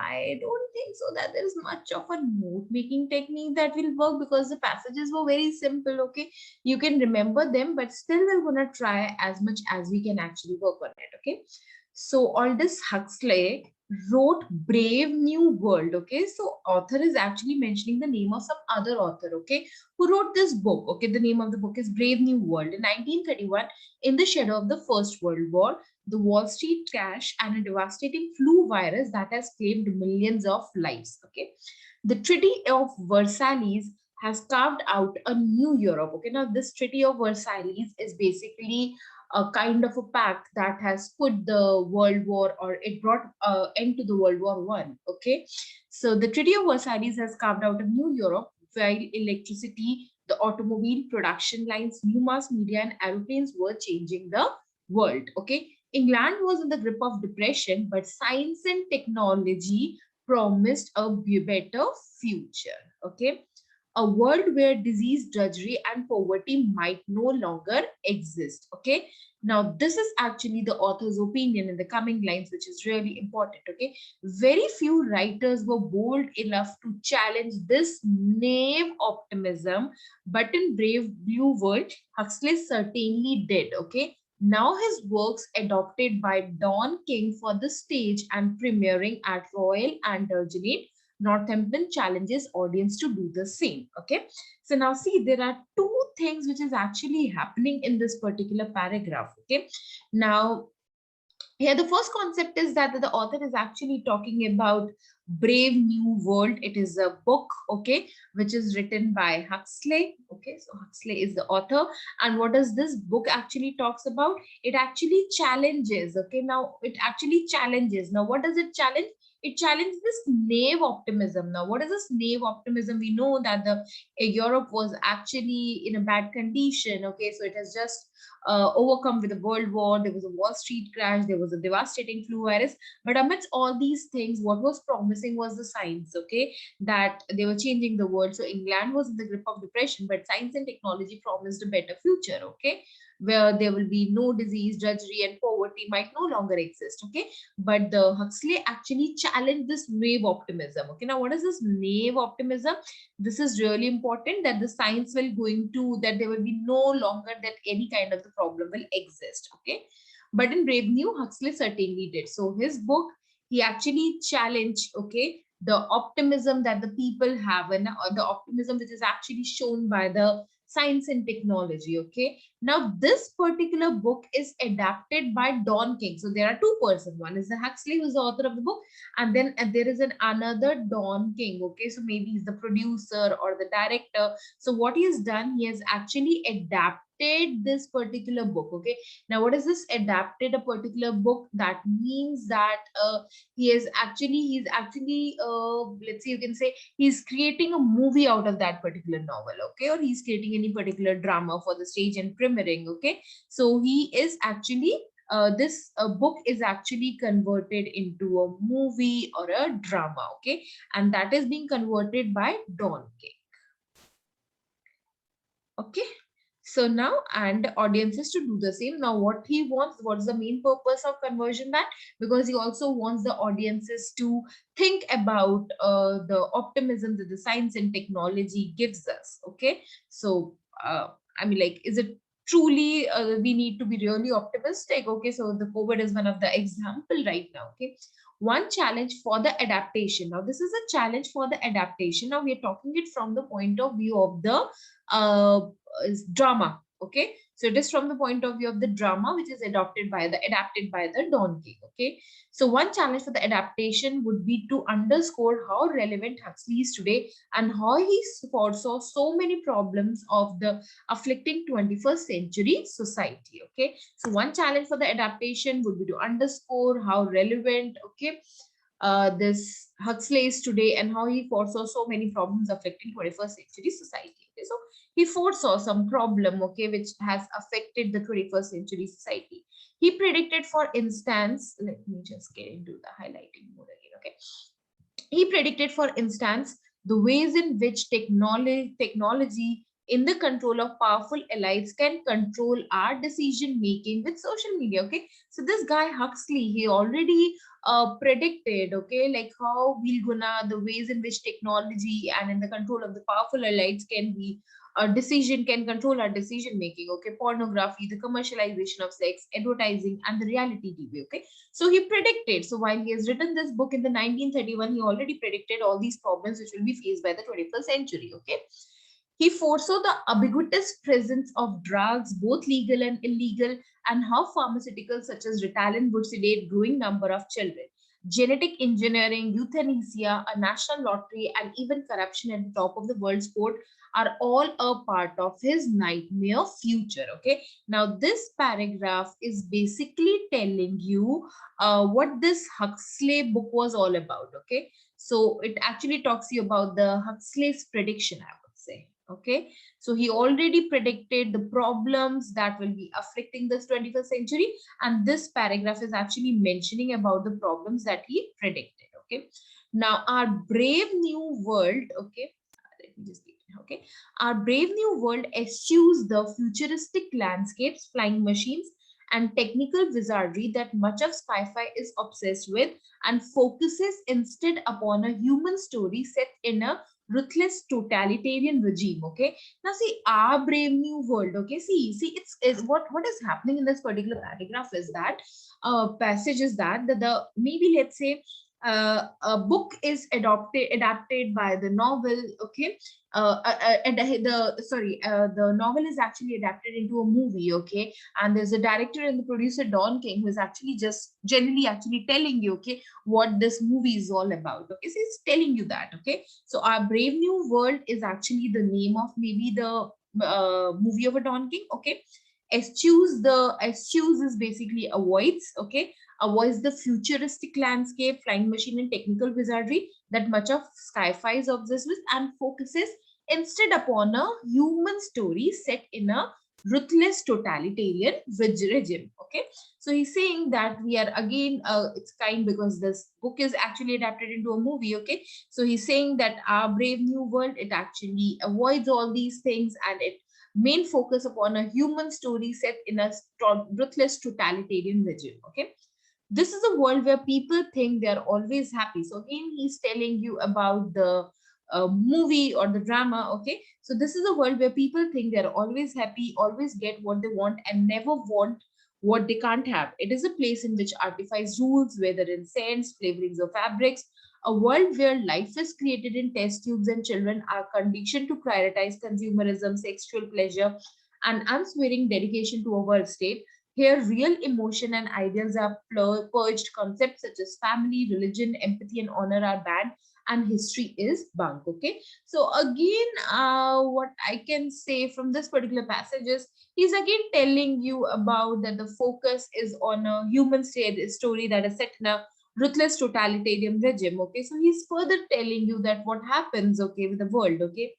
I don't think so that there is much of a note making technique that will work, because the passages were very simple. Okay, you can remember them, but still we're gonna try as much as we can actually work on it. Okay, so Aldous Huxley wrote Brave New World. Okay, so author is actually mentioning the name of some other author, okay, who wrote this book. Okay, the name of the book is Brave New World. In 1931, in the shadow of the First World War, the Wall Street crash, and a devastating flu virus that has claimed millions of lives. Okay, the Treaty of Versailles has carved out a new Europe. Okay, now this Treaty of Versailles is basically a kind of a pact that has put the World War, or it brought end to the World War One. Okay, so the Treaty of Versailles has carved out a new Europe, while electricity, the automobile production lines, new mass media, and aeroplanes were changing the world. Okay, England was in the grip of depression, but science and technology promised a better future. Okay, a world where disease, drudgery, and poverty might no longer exist. Okay, now this is actually the author's opinion in the coming lines, which is really important. Okay, very few writers were bold enough to challenge this naive optimism, but in Brave New World, Huxley certainly did. Okay, now his works adopted by Don King for the stage and premiering at Royal Antwerp, Northampton challenges audience to do the same. Okay, so now see, there are two things which is actually happening in this particular paragraph. Okay, now here the first concept is that the author is actually talking about Brave New World. It is a book, okay, which is written by Huxley. Okay, so Huxley is the author. And what does this book actually talks about? It actually challenges. Okay, now it actually challenges. Now what does it challenge? It challenges this naive optimism. Now what is this naive optimism? We know that the Europe was actually in a bad condition. Okay, so it has just overcome with the World War. There was a Wall Street crash. There was a devastating flu virus. But amidst all these things, what was promising was the science, okay, that they were changing the world. So England was in the grip of depression, but science and technology promised a better future, okay, where there will be no disease, drudgery, and poverty might no longer exist, okay. But the Huxley actually challenged this naive optimism. Okay, now what is this naive optimism? This is really important, that the science will going to, that there will be no longer that any kind of the problem will exist. Okay, but in Brave New, Huxley certainly did. So his book, he actually challenged, okay, the optimism that the people have, and the optimism which is actually shown by the science and technology. Okay, now this particular book is adapted by Don King. So there are two persons. One is the Huxley, who is the author of the book, and then there is another Don King. Okay, so maybe he's the producer or the director. So what he has done, he has actually adapted this particular book. Okay, now what is this adapted a particular book? That means that he's actually let's say, you can say, he's creating a movie out of that particular novel. Okay, or he's creating any particular drama for the stage and premiering. Okay, so he is actually this book is actually converted into a movie or a drama. Okay, and that is being converted by Don King. Okay, so now, and audiences to do the same. Now what he wants, what's the main purpose of conversion? That because he also wants the audiences to think about the optimism that the science and technology gives us. Okay, so I mean, like, is it truly we need to be really optimistic? Okay, so the COVID is one of the example right now. Okay, one challenge for the adaptation. Now this is a challenge for the adaptation. Now we are talking it from the point of view of the uh, drama. Okay, so it is from the point of view of the drama, which is adopted by the adapted by the Don King. Okay, so one challenge for the adaptation would be to underscore how relevant Huxley is today and how he foresaw so many problems of the afflicting 21st century society. Okay, so one challenge for the adaptation would be to underscore how relevant, okay, this Huxley is today and how he foresaw so many problems affecting 21st century society. Okay, so he foresaw some problem, okay, which has affected the 21st century society. He predicted, for instance, let me just get into the highlighting mode again. Okay, he predicted, for instance, the ways in which technology in the control of powerful elites can control our decision making with social media. Okay, so this guy Huxley, he already predicted, okay, like how we're gonna, the ways in which technology and in the control of the powerful elites can be a decision, can control our decision making. Okay, pornography, the commercialization of sex, advertising, and the reality TV. Okay, so he predicted. So while he has written this book in the 1931, he already predicted all these problems which will be faced by the 21st century. Okay, he foresaw the ubiquitous presence of drugs, both legal and illegal, and how pharmaceuticals such as Ritalin would sedate growing number of children. Genetic engineering, euthanasia, a national lottery, and even corruption at the top of the world's court are all a part of his nightmare future. Okay, now this paragraph is basically telling you what this Huxley book was all about. Okay, so it actually talks to you about the Huxley's prediction, I would say. Okay, so he already predicted the problems that will be afflicting this 21st century, and this paragraph is actually mentioning about the problems that he predicted. Okay, now our brave new world, okay, let me just get it. Okay, our brave new world eschews the futuristic landscapes, flying machines, and technical wizardry that much of sci-fi is obsessed with, and focuses instead upon a human story set in a ruthless totalitarian regime. Okay, now see our brave new world. Okay, see it's what is happening in this particular paragraph is that passage is that the maybe let's say a book is adapted by the novel. Okay, and the novel is actually adapted into a movie. Okay, and there's a director and the producer Don King who is actually just generally actually telling you, okay, what this movie is all about. Okay, so it's telling you that. Okay, so our brave new world is actually the name of maybe the movie of a Don King. Okay, eschews is basically avoids. Okay, avoids the futuristic landscape, flying machine, and technical wizardry that much of sci-fi is obsessed with, and focuses instead upon a human story set in a ruthless totalitarian regime. Okay, so he's saying that we are again, it's kind because this book is actually adapted into a movie. Okay, so he's saying that our brave new world, it actually avoids all these things, and it main focus upon a human story set in a ruthless totalitarian regime. Okay, this is a world where people think they are always happy. So again, he's telling you about the movie or the drama. Okay, so this is a world where people think they're always happy, always get what they want, and never want what they can't have. It is a place in which artifice rules, whether in scents, flavorings, or fabrics. A world where life is created in test tubes and children are conditioned to prioritize consumerism, sexual pleasure, and unswearing dedication to a world state. Here, real emotion and ideals are purged. Concepts such as family, religion, empathy, and honor are banned, and history is bunk. Okay, so again, what I can say from this particular passage is he's again telling you about that the focus is on a human story that is set in a ruthless totalitarian regime. Okay, so he's further telling you that what happens, okay, with the world. Okay,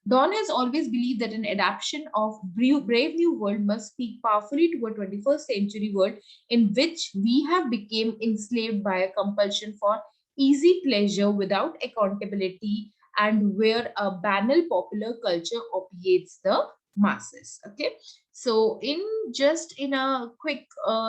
Don has always believed that an adaptation of Brave New World must speak powerfully to a 21st century world in which we have become enslaved by a compulsion for easy pleasure without accountability, and where a banal popular culture opiates the masses. Okay, so in a quick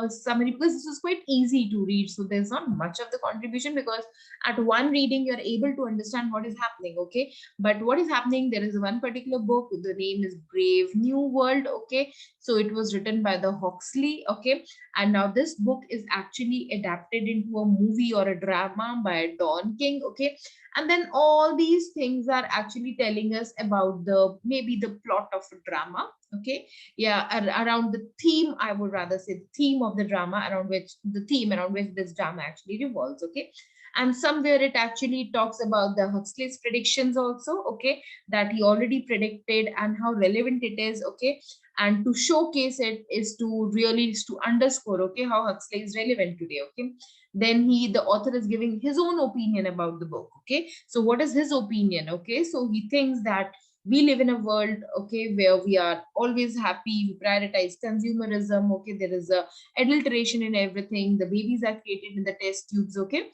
summary, because this is quite easy to read, so there's not much of the contribution, because at one reading you're able to understand what is happening. Okay, but what is happening, there is one particular book, the name is Brave New World. Okay, so it was written by the Huxley. Okay, and now this book is actually adapted into a movie or a drama by Don King. Okay, and then all these things are actually telling us about the maybe the plot of a drama. Okay, yeah, around the theme, I would rather say the theme of the drama, around which this drama actually revolves. Okay, and somewhere it actually talks about the Huxley's predictions also. Okay, that he already predicted and how relevant it is. Okay, and to showcase it is to really is to underscore, okay, how Huxley is relevant today. Okay, then the author is giving his own opinion about the book. Okay, so what is his opinion? Okay, so he thinks that we live in a world, okay, where we are always happy, we prioritize consumerism. Okay, there is a adulteration in everything, the babies are created in the test tubes. Okay,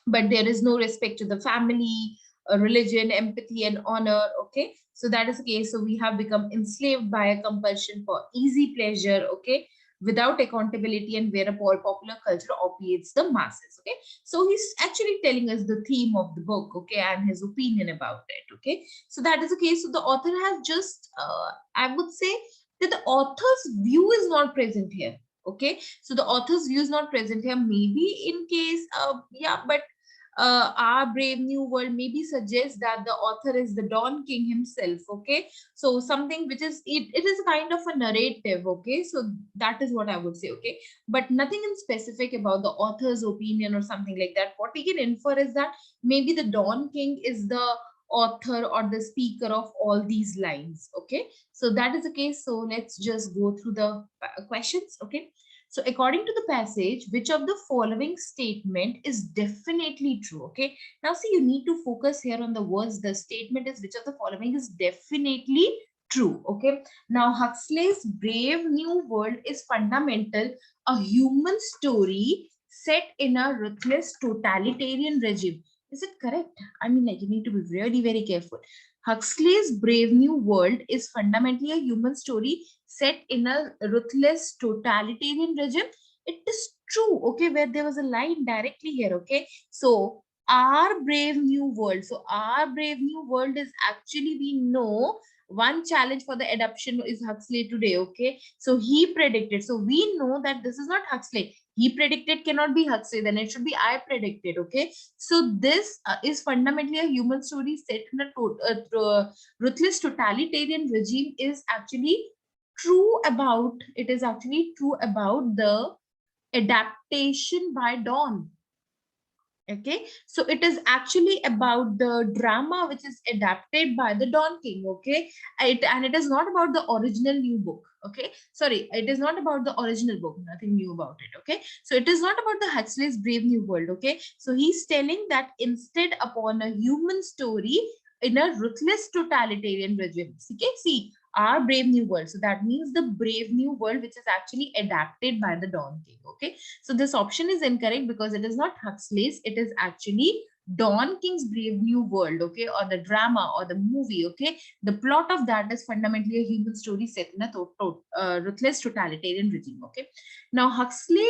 but there is no respect to the family, religion, empathy, and honor. Okay, so that is the case. So we have become enslaved by a compulsion for easy pleasure. Okay, without accountability, and where a popular culture opiates the masses. Okay, so he's actually telling us the theme of the book. Okay, and his opinion about it. Okay, so that is the case. So the author has just, I would say that the author's view is not present here. Okay, so the author's view is not present here. Maybe in case, yeah, but our brave new world maybe suggests that the author is the Don King himself. Okay, so something which is, it is kind of a narrative. Okay, so that is what I would say. Okay, but nothing in specific about the author's opinion or something like that. What we can infer is that maybe the Don King is the author or the speaker of all these lines. Okay, so that is the case. So let's just go through the questions. Okay, so according to the passage, which of the following statement is definitely true? Okay, now see, you need to focus here on the words. The statement is which of the following is definitely true. Okay, now Huxley's Brave New World is fundamental, a human story set in a ruthless totalitarian regime. Is it correct? I mean, like, you need to be really very careful. Huxley's Brave New World is fundamentally a human story set in a ruthless totalitarian regime. It is true. Okay, where there was a line directly here. Okay, so our brave new world. So our brave new world is actually, we know one challenge for the adoption is Huxley today. Okay, so he predicted. So we know that this is not Huxley. He predicted cannot be Huxley. Then it should be I predicted. Okay, so this is fundamentally a human story set in a ruthless totalitarian regime is actually true about, it is actually true about the adaptation by Dawn. Okay, so it is actually about the drama which is adapted by the Don King. Okay, and it is not about the original new book. Okay, sorry, it is not about the original book, nothing new about it. Okay, so it is not about the Huxley's Brave New World. Okay, so he's telling that instead upon a human story in a ruthless totalitarian regime. Okay, see, our Brave New World, so that means the Brave New World which is actually adapted by the Don King. Okay, so this option is incorrect because it is not Huxley's, it is actually Don King's Brave New World. Okay, or the drama or the movie. Okay, the plot of that is fundamentally a human story set in a ruthless totalitarian regime. Okay, now Huxley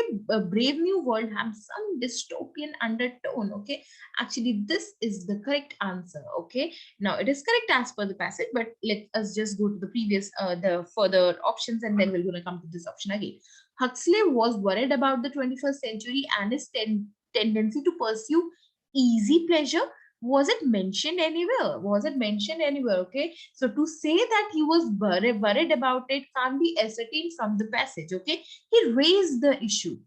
Brave New World has some dystopian undertone. Okay, actually this is the correct answer. Okay, now it is correct as per the passage, but let us just go to the previous the further options, and then we're going to come to this option again. Huxley was worried about the 21st century and his tendency to pursue easy pleasure. Was it mentioned anywhere? Was it mentioned anywhere? Okay, so to say that he was worried about it can't be ascertained from the passage. Okay, he raised the issue.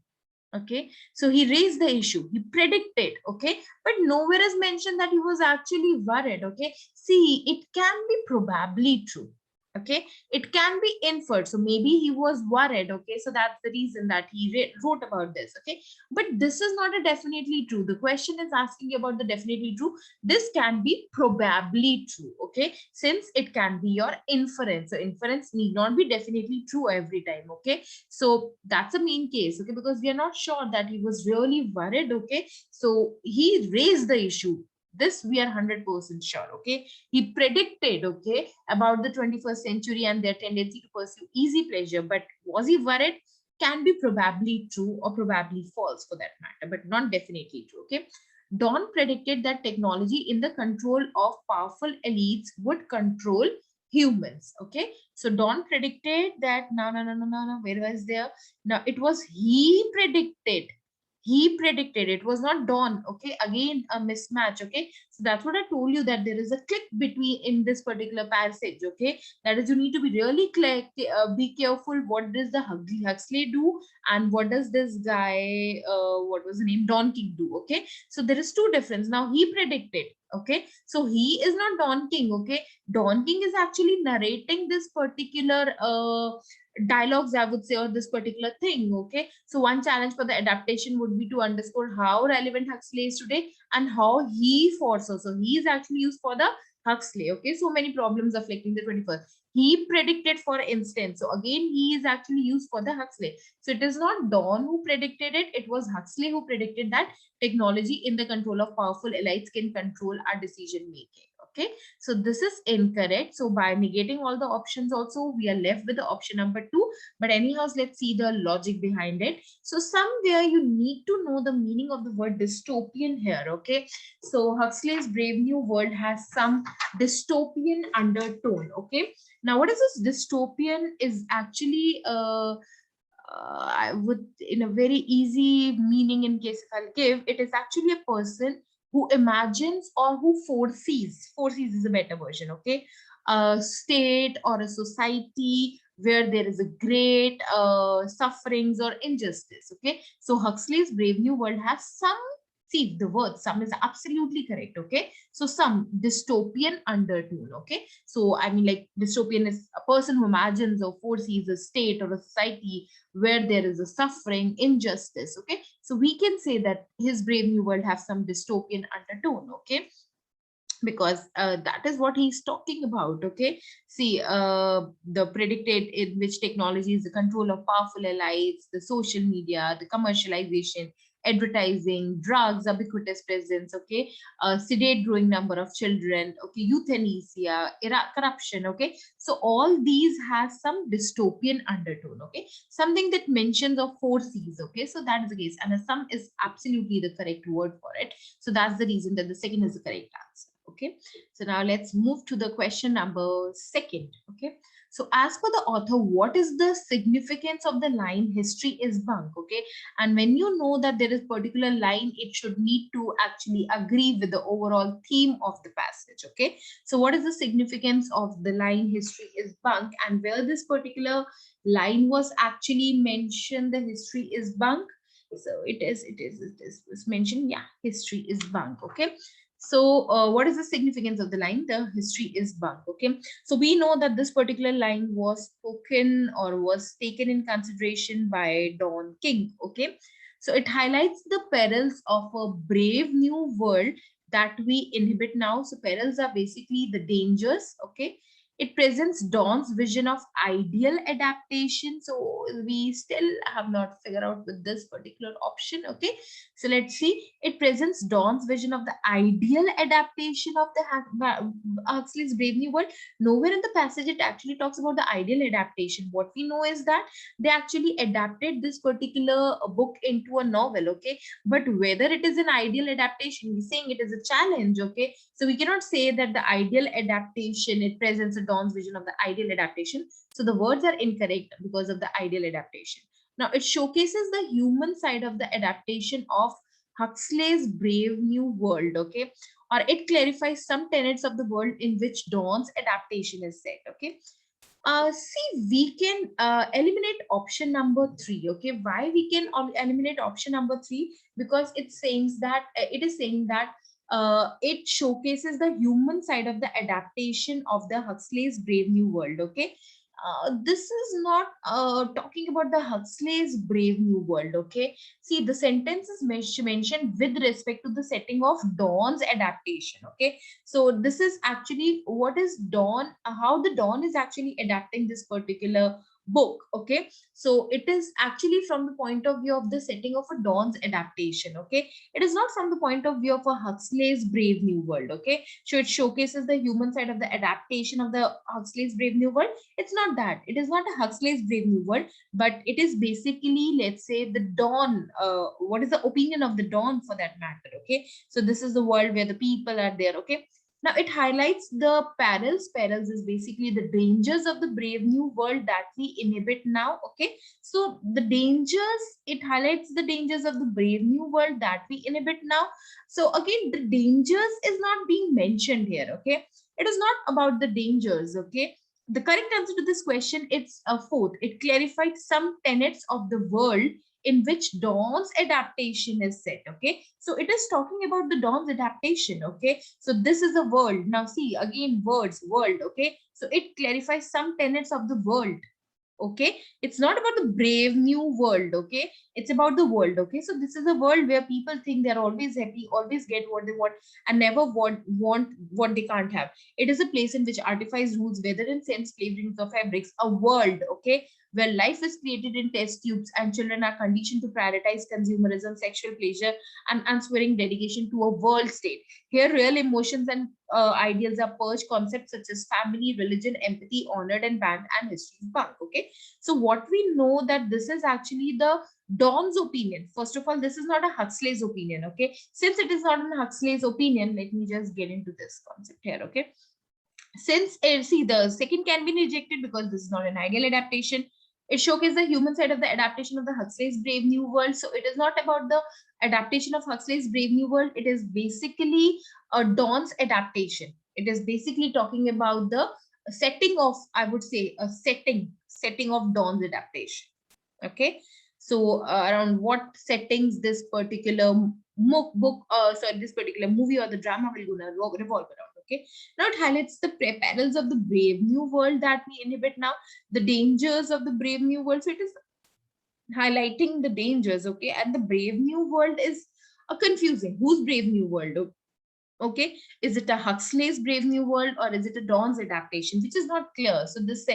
Okay, so he raised the issue, he predicted. Okay, but nowhere is mentioned that he was actually worried. Okay, see, it can be probably true. Okay, it can be inferred, so maybe he was worried. Okay, so that's the reason that he wrote about this. Okay, but this is not a definitely true. The question is asking about the definitely true. This can be probably true. Okay, since it can be your inference, so inference need not be definitely true every time. Okay, so that's a main case. Okay, because we are not sure that he was really worried. Okay, so he raised the issue, this we are 100% sure. Okay, he predicted, okay, about the 21st century and their tendency to pursue easy pleasure, but was he worried? Can be probably true or probably false for that matter, but not definitely true. Okay, Don predicted that technology in the control of powerful elites would control humans. Okay, so Don predicted that, no, where was there? Now it was he predicted, he predicted, it was not Dawn. Okay, again a mismatch. Okay, so that's what I told you, that there is a click between in this particular passage. Okay, that is, you need to be really clear, be careful, what does the Huxley do and what does this guy, what was the name, Don King do. Okay, so there is two difference. Now he predicted. Okay, so he is not Don King. Okay, Don King is actually narrating this particular dialogues, I would say, or this particular thing. Okay, so one challenge for the adaptation would be to underscore how relevant Huxley is today and how he foresaw. So he is actually used for the Huxley. Okay, so many problems afflicting the 21st. he predicted, for instance. So again, he is actually used for the Huxley. So it is not Dawn who predicted it. It was Huxley who predicted that technology in the control of powerful elites can control our decision making. Okay, so this is incorrect. So by negating all the options also, we are left with the option number 2. But anyhow, let's see the logic behind it. So somewhere you need to know the meaning of the word dystopian here. Okay, so Huxley's Brave New World has some dystopian undertone. Okay, now what is this dystopian is actually I would, in a very easy meaning, in case if I'll give, it is actually a person who imagines or who foresees is a better version, okay, a state or a society where there is a great sufferings or injustice. Okay, so Huxley's Brave New World has some, see, the word some is absolutely correct. Okay, so some dystopian undertone. Okay, so I mean, like, dystopian is a person who imagines or foresees a state or a society where there is a suffering, injustice. Okay, so we can say that his Brave New World has some dystopian undertone. Okay, because that is what he's talking about. Okay, see, the predicted in which technology is the control of powerful elites, the social media, the commercialization, advertising, drugs, ubiquitous presence. Okay, sedate growing number of children. Okay, euthanasia, corruption. Okay, so all these has some dystopian undertone. Okay, something that mentions of foresees. Okay, so that is the case, and some is absolutely the correct word for it. So that's the reason that the second is the correct answer. Okay, so now let's move to the question number 2. Okay, so as per the author, what is the significance of the line history is bunk? Okay, and when you know that there is particular line, it should need to actually agree with the overall theme of the passage. Okay, so what is the significance of the line history is bunk, and where this particular line was actually mentioned, the history is bunk? So it's mentioned, yeah, history is bunk. Okay, so what is the significance of the line? The history is bunk. Okay, so we know that this particular line was spoken or was taken in consideration by Don King. Okay, so it highlights the perils of a brave new world that we inhabit now. So perils are basically the dangers. Okay, it presents Dawn's vision of ideal adaptation. So we still have not figured out with this particular option. Okay, so let's see. It presents Dawn's vision of the ideal adaptation of the Huxley's Brave New World. Nowhere in the passage it actually talks about the ideal adaptation. What we know is that they actually adapted this particular book into a novel. Okay, but whether it is an ideal adaptation, we're saying it is a challenge. Okay, so we cannot say that the ideal adaptation, it presents a Dawn's vision of the ideal adaptation. So the words are incorrect because of the ideal adaptation. Now, it showcases the human side of the adaptation of Huxley's Brave New World, okay? Or it clarifies some tenets of the world in which Dawn's adaptation is set, okay? See, we can eliminate option number 3, okay? Why we can eliminate option number 3? Because it's saying that, it is saying that it showcases the human side of the adaptation of the Huxley's Brave New World, okay? This is not talking about the Huxley's Brave New World. Okay, see, the sentence is mentioned with respect to the setting of Dawn's adaptation. Okay, so this is actually what is Dawn, how the Dawn is actually adapting this particular book. Okay, so it is actually from the point of view of the setting of a Dawn's adaptation. Okay, it is not from the point of view of a Huxley's Brave New World. Okay, so it showcases the human side of the adaptation of the Huxley's Brave New World. It's not that. It is not a Huxley's Brave New World, but it is basically, let's say, the Dawn. What is the opinion of the Dawn for that matter? Okay, so this is the world where the people are there. Okay, now it highlights the perils. Perils is basically the dangers of the brave new world that we inhabit now. Okay, so the dangers, it highlights the dangers of the brave new world that we inhabit now. So again, the dangers is not being mentioned here. Okay, it is not about the dangers. Okay, the correct answer to this question, it's a fourth. It clarified some tenets of the world in which Dawn's adaptation is set. Okay, so it is talking about the Dawn's adaptation. Okay, so this is a world. Now see, again, words, world. Okay, so it clarifies some tenets of the world Okay, it's not about the brave new world. Okay, it's about the world. Okay, so this is a world where people think they're always happy, always get what they want, and never want what they can't have. It is a place in which artifice rules, whether in scents, flavorings, or fabrics. A world, okay, where life is created in test tubes and children are conditioned to prioritize consumerism, sexual pleasure, and unswearing dedication to a world state. Here, real emotions and ideals are purged. Concepts such as family, religion, empathy, honored and banned, and history is bunk. Okay, so what we know that this is actually the Don's opinion. First of all, this is not a Huxley's opinion. Okay, since it is not an Huxley's opinion, let me just get into this concept here. Okay, since see, the second can be rejected because this is not an ideal adaptation. It showcases the human side of the adaptation of the Huxley's Brave New World. So it is not about the adaptation of Huxley's Brave New World. It is basically a Dawn's adaptation. It is basically talking about the setting of, I would say, a setting of Dawn's adaptation. Okay, so around what settings this particular book, sorry, this particular movie or the drama will gonna revolve around. Okay, now it highlights the perils of the brave new world that we inhabit now, the dangers of the brave new world. So it is highlighting the dangers. Okay, and the brave new world is a confusing. Whose brave new world? Okay, is it a Huxley's Brave New World or is it a Dawn's adaptation, which is not clear. So this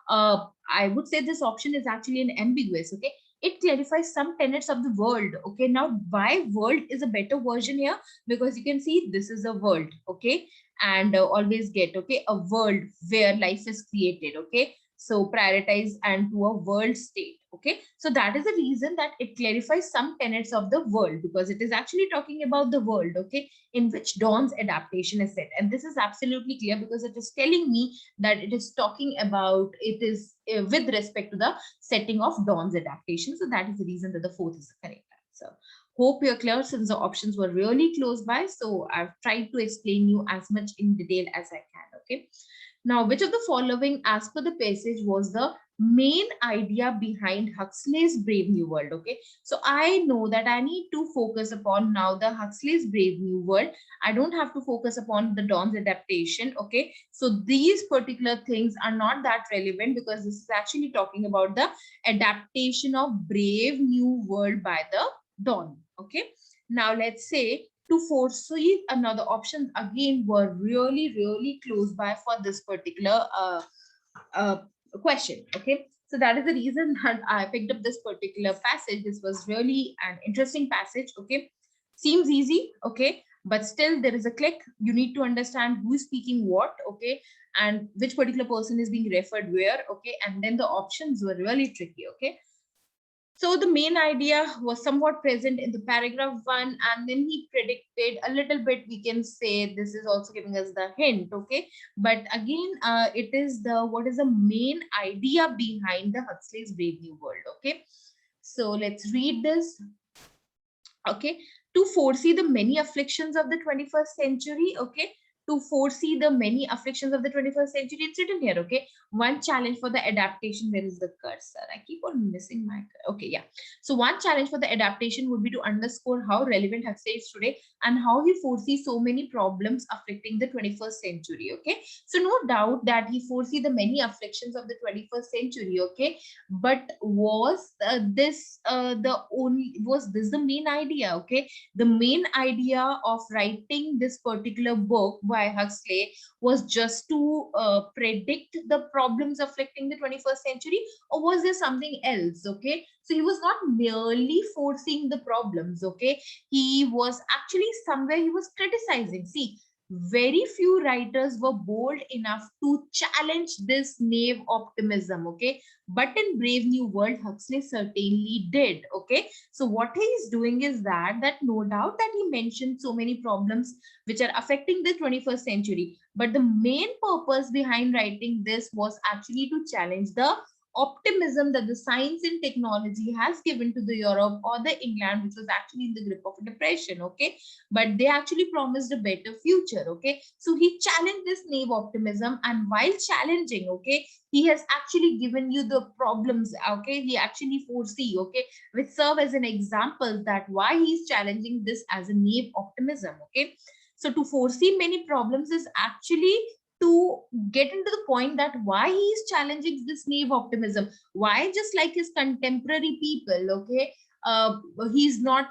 I would say this option is actually an ambiguous. Okay, it clarifies some tenets of the world. Okay, now why world is a better version here? Because you can see this is a world. Okay, and always get, okay, a world where life is created. Okay, so prioritize and to a world state. Okay, so that is the reason that it clarifies some tenets of the world, because it is actually talking about the world, okay, in which Dawn's adaptation is set. And this is absolutely clear because it is telling me that it is talking about, it is with respect to the setting of Dawn's adaptation. So that is the reason that the fourth is the correct answer. Hope you're clear since the options were really close by. So I've tried to explain you as much in detail as I can. Okay. Now, which of the following, as per the passage, was the main idea behind Huxley's Brave New World? Okay, so I know that I need to focus upon now the Huxley's Brave New World. I don't have to focus upon the Dawn's adaptation. Okay, so these particular things are not that relevant because this is actually talking about the adaptation of Brave New World by the Dawn. Okay, now let's say to foresee another option again were really close by for this particular uh, question. Okay, so that is the reason that I picked up this particular passage. This was really an interesting passage. Okay, seems easy. Okay, but still there is a click. You need to understand who is speaking what. Okay, and which particular person is being referred where. Okay, and then the options were really tricky. Okay, so the main idea was somewhat present in the paragraph one, and then he predicted a little bit. We can say this is also giving us the hint, okay? But again, it is the what is the main idea behind the Huxley's Brave New World, okay? So let's read this, okay? To foresee the many afflictions of the 21st century, okay? To foresee the many afflictions of the 21st century, it's written here, okay? One challenge for the adaptation, where is the cursor? I keep on missing my, okay, yeah. So one challenge for the adaptation would be to underscore how relevant Huxley is today and how he foresees so many problems afflicting the 21st century, okay? So no doubt that he foresees the many afflictions of the 21st century, okay? But was this was this the main idea, okay? The main idea of writing this particular book by Huxley was just to predict the problems afflicting the 21st century, or was there something else? Okay, so he was not merely foreseeing the problems. Okay, he was actually somewhere he was criticizing. See, very few writers were bold enough to challenge this naive optimism. Okay, but in Brave New World, Huxley certainly did. Okay, so what he is doing is that no doubt that he mentioned so many problems which are affecting the 21st century, but the main purpose behind writing this was actually to challenge the optimism that the science and technology has given to the Europe or the England, which was actually in the grip of depression. Okay, but they actually promised a better future. Okay, so he challenged this naive optimism, and while challenging, okay, he has actually given you the problems. Okay, he actually foresee, okay, which serve as an example that why he's challenging this as a naive optimism. Okay, so to foresee many problems is actually to get into the point that why he is challenging this naive optimism, why just like his contemporary people, okay, uh, he's not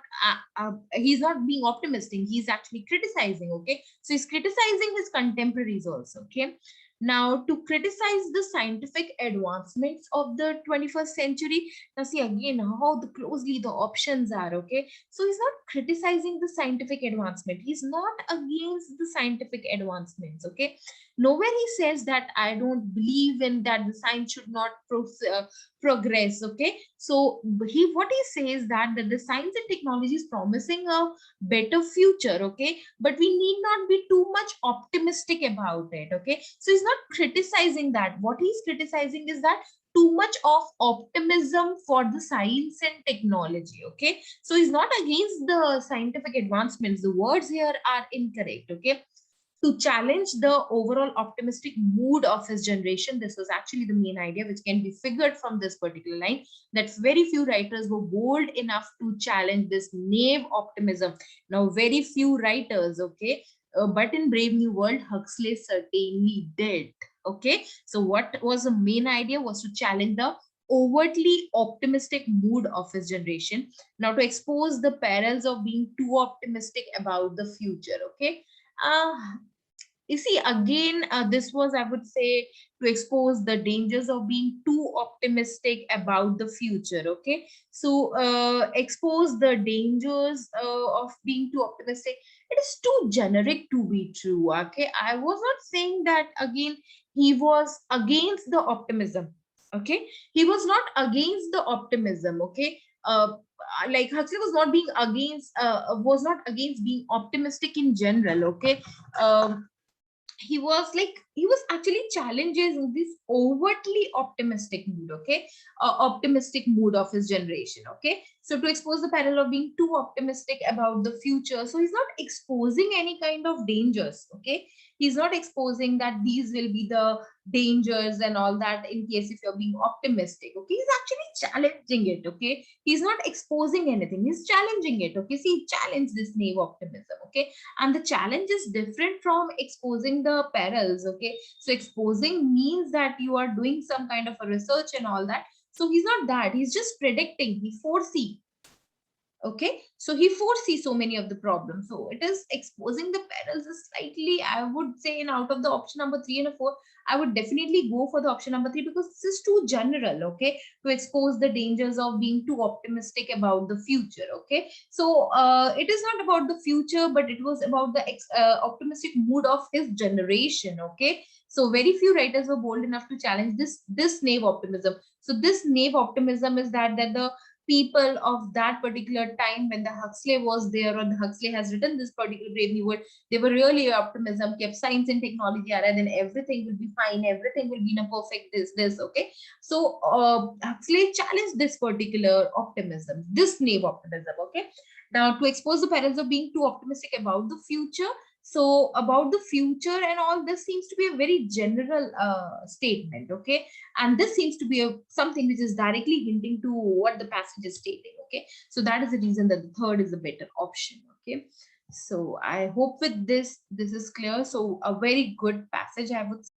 being optimistic, he's actually criticizing, okay, so he's criticizing his contemporaries also, okay. Now, to criticize the scientific advancements of the 21st century, now see again how the closely the options are, okay. So he's not criticizing the scientific advancement, he's not against the scientific advancements, okay. Nowhere he says that I don't believe in that the science should not progress, okay. So he what he says that the science and technology is promising a better future, okay, but we need not be too much optimistic about it, okay. So he's not criticizing that, what he's criticizing is that too much of optimism for the science and technology, okay. So he's not against the scientific advancements, the words here are incorrect, okay. To challenge the overall optimistic mood of his generation. This was actually the main idea which can be figured from this particular line, that very few writers were bold enough to challenge this naive optimism. Now, very few writers, okay, but in Brave New World, Huxley certainly did. Okay, so what was the main idea was to challenge the overtly optimistic mood of his generation. Now, to expose the perils of being too optimistic about the future. Okay, uh, you see again this was, I would say, to expose the dangers of being too optimistic about the future, okay. So expose the dangers of being too optimistic, it is too generic to be true, okay. I was not saying that again he was against the optimism, okay. He was not against the optimism, okay. Like Huxley was not against being optimistic in general, okay. He was actually challenging this overtly optimistic mood, okay, optimistic mood of his generation, okay. So to expose the parallel of being too optimistic about the future, so he's not exposing any kind of dangers, okay. He's not exposing that these will be the dangers and all that in case if you're being optimistic, okay. He's actually challenging it, okay. He's not exposing anything, he's challenging it, okay. See, challenge this naive optimism, okay. And the challenge is different from exposing the perils, okay. So exposing means that you are doing some kind of a research and all that. So he's not that, he's just predicting, he foresee, okay. So he foresees so many of the problems, so it is exposing the perils is slightly, I would say, in out of the option number 3 and 4, I would definitely go for the option number 3, because this is too general, okay, to expose the dangers of being too optimistic about the future, okay. So it is not about the future, but it was about the optimistic mood of his generation, okay. So very few writers were bold enough to challenge this naive optimism. So this naive optimism is that the people of that particular time when the Huxley was there, or the Huxley has written this particular Brave New World, they were really optimism, kept science and technology are, then everything will be fine, everything will be in a perfect this, okay. So Huxley challenged this particular optimism, this naive optimism, okay. Now, to expose the perils of being too optimistic about the future, so about the future and all, this seems to be a very general statement, okay. And this seems to be something which is directly hinting to what the passage is stating, okay. So that is the reason that the third is a better option, okay. So I hope with this is clear. So a very good passage, I would say.